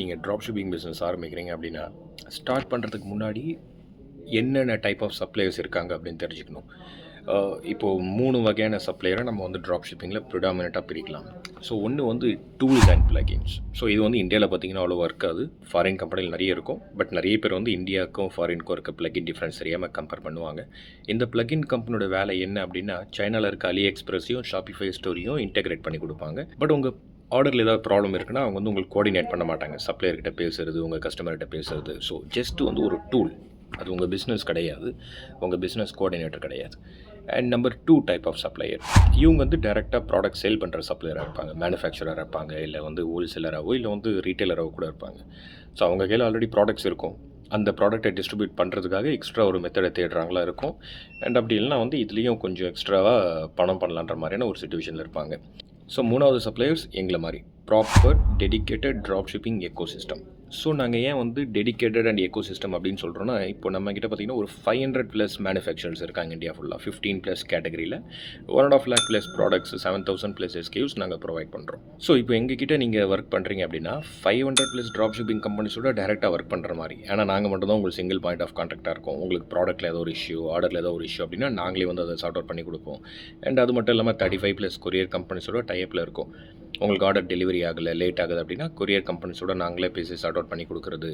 நீங்கள் drop shipping business ஆரம்பிக்கிறீங்க அப்படின்னா, ஸ்டார்ட் பண்ணுறதுக்கு முன்னாடி என்னென்ன டைப் ஆஃப் சப்ளையர்ஸ் இருக்காங்க அப்படின்னு தெரிஞ்சுக்கணும். இப்போது 3 வகையான சப்ளையரை நம்ம வந்து ட்ராப் ஷிப்பிங்கில் ப்ரிடாமினெண்ட்டாக பிரிக்கலாம். ஸோ ஒன்று வந்து டூல்ஸ் அண்ட் பிளகின்ஸ். ஸோ இது வந்து இந்தியாவில் பார்த்தீங்கன்னா அவ்வளோவா இருக்காது. ஃபாரின் கம்பெனியில் நிறைய இருக்கும். பட் நிறைய பேர் வந்து இந்தியாவுக்கும் ஃபாரினுக்கும் இருக்க பிளகின் டிஃப்ரென்ஸ் தெரியாமல் கம்பேர் பண்ணுவாங்க. இந்த பிளகின் கம்பெனியோட வேலை என்ன அப்படின்னா, சைனாவில் இருக்க அலி எக்ஸ்பிரஸையும் ஷாப்பிஃபை ஸ்டோரியும் இன்டெகிரேட் பண்ணி கொடுப்பாங்க. பட் உங்கள் ஆர்டரில் ஏதாவது ப்ராப்ளம் இருக்குன்னா அவங்க வந்து உங்களுக்கு கோஆர்டினேட் பண்ண மாட்டாங்க. சப்ளையர்கிட்ட பேசுகிறது, உங்கள் கஸ்டமர்கிட்ட பேசுகிறது. ஸோ ஜஸ்ட் வந்து ஒரு டூல். அது உங்கள் பிஸ்னஸ் கிடையாது, உங்கள் பிஸ்னஸ் கோஆர்டினேட்டர் கிடையாது. And number 2 type of supplier. இவங்க வந்து டைரெக்டாக ப்ராடக்ட் சேல் பண்ணுற சப்ளையராக இருப்பாங்க. மேனுஃபேக்சராக இருப்பாங்க, இல்லை வந்து ஹோல்சேலராகவோ இல்லை வந்து ரீட்டைலராகவோ கூட இருப்பாங்க. ஸோ அவங்க கையில் ஆல்ரெடி ப்ராடக்ட்ஸ் இருக்கும். அந்த ப்ராடக்ட்டை டிஸ்ட்ரிபியூட் பண்ணுறதுக்காக எக்ஸ்ட்ரா ஒரு மெத்தடை தேடுறாங்களா இருக்கும். அண்ட் அப்படி இல்லைனா வந்து இதுலேயும் கொஞ்சம் எக்ஸ்ட்ராவாக பணம் பண்ணலான்ற மாதிரியான ஒரு சிச்சுவேஷனில் இருப்பாங்க. ஸோ 3வது சப்ளையர்ஸ் எங்களை மாதிரி proper dedicated drop shipping ecosystem. So நாங்கள் ஏன் வந்து டெடிக்கேட்டட் அண்ட் எக்கோசிஸ்டம் அப்படின்னு சொல்கிறோன்னா, இப்போ நம்மக்கிட்ட பார்த்திங்கன்னா ஒரு 500+ மேனுஃபேக்சரர்ஸ் இருக்காங்க இந்தியா ஃபுல்லாக. 15+ கேட்டகரியில் 1.5 lakh+ ப்ராடக்ட்ஸ், 7,000+ SKUs நாங்கள் ப்ரொவைட் பண்ணுறோம். ஸோ இப்போ எங்ககிட்ட நீங்கள் ஒர்க் பண்ணுறீங்க அப்படின்னா 500+ ட்ராப் ஷிப்பிங் கம்பெனிஸோட டேரெக்டாக ஒர்க் பண்ணுற மாதிரி. ஏன்னா நாங்கள் மட்டும் தான் உங்களுக்கு சிங்கிள் பாயிண்ட் ஆஃப் கான்டாக்டாக இருக்கும். உங்களுக்கு ப்ராடக்ட்டில் ஏதோ ஒரு இஷ்யூ, ஆர்டரில் ஏதோ ஒரு இஷ்யூ அப்படின்னா நாங்களே வந்து அதை சார்ட் அவுட் பண்ணி கொடுப்போம். அண்ட் அது மட்டும் இல்லாமல் 35+ கொரியர் கம்பெனிஸோட டைப்பில் இருக்கும். உங்களுக்கு ஆர்டர் டெலிவரி ஆகலை, லேட் ஆகுது அப்படின்னா கொரியர் கம்பெனிஸோட நாங்களே பேசி சார்ட் அவுட் பண்ணி கொடுக்குறது.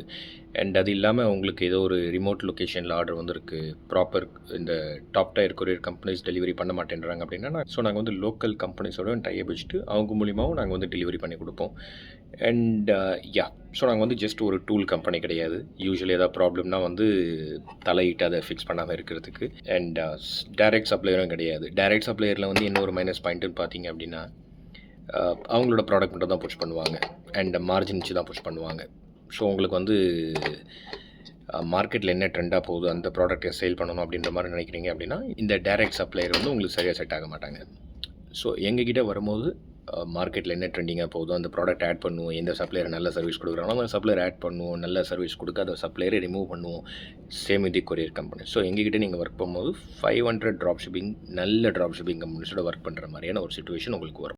அண்ட் அது இல்லாமல் உங்களுக்கு ஏதோ ஒரு ரிமோட் லொக்கேஷனில் ஆர்டர் வந்திருக்கு, ப்ராப்பர் இந்த top tier courier companies delivery பண்ண மாட்டேன்றாங்க அப்படின்னா நாங்கள் வந்து லோக்கல் கம்பெனிஸோட டைப் வச்சுட்டு அவங்க மூலியமாகவும் நாங்கள் வந்து டெலிவரி பண்ணி கொடுப்போம். அண்ட் ஸோ நாங்கள் வந்து ஜஸ்ட் ஒரு டூல் கம்பெனி கிடையாது. யூஸ்வலி ஏதாவது ப்ராப்ளம்னா வந்து தலையிட்டு அதை ஃபிக்ஸ் பண்ணாமல் இருக்கிறதுக்கு. அண்ட் டைரக்ட் சப்ளையரும் கிடையாது. டைரக்ட் சப்ளையரில் வந்து என்ன ஒரு மைனஸ் பாயிண்ட்டுன்னு பார்த்தீங்க அப்படின்னா, அவங்களோட ப்ராடக்ட் மட்டும் தான் புஷ் பண்ணுவாங்க. அண்ட் மார்ஜின் வச்சு தான் புஷ் பண்ணுவாங்க. ஸோ உங்களுக்கு வந்து மார்க்கெட்டில் என்ன ட்ரெண்டாக போகுது, அந்த ப்ராடக்ட்டை சேல் பண்ணணும் அப்படின்ற மாதிரி நினைக்கிறீங்க அப்படின்னா, இந்த டைரக்ட் சப்ளையர் வந்து உங்களுக்கு சரியாக செட் ஆக மாட்டாங்க. ஸோ எங்ககிட்ட வரும்போது மார்க்கெட்டில் என்ன ட்ரெண்டிங்காக போகுதோ அந்த ப்ராடக்ட் ஆட் பண்ணுவோம். எந்த சப்ளையர் நல்ல சர்வீஸ் கொடுக்குறாங்களோ அந்த சப்ளையர் ஆட் பண்ணுவோம். நல்ல சர்வீஸ் கொடுக்காத சப்ளையரை ரிமூவ் பண்ணுவோம். Same with the courier company. So எங்ககிட்ட நீங்கள் ஒர்க் பண்ணும்போது 500 ட்ராப் ஷிப்பிங் நல்ல ட்ராப் ஷிப்பிங் கம்பெனிஸோட ஒர்க் பண்ணுற மாதிரியான ஒரு சிச்சுவேஷன் உங்களுக்கு வரும்.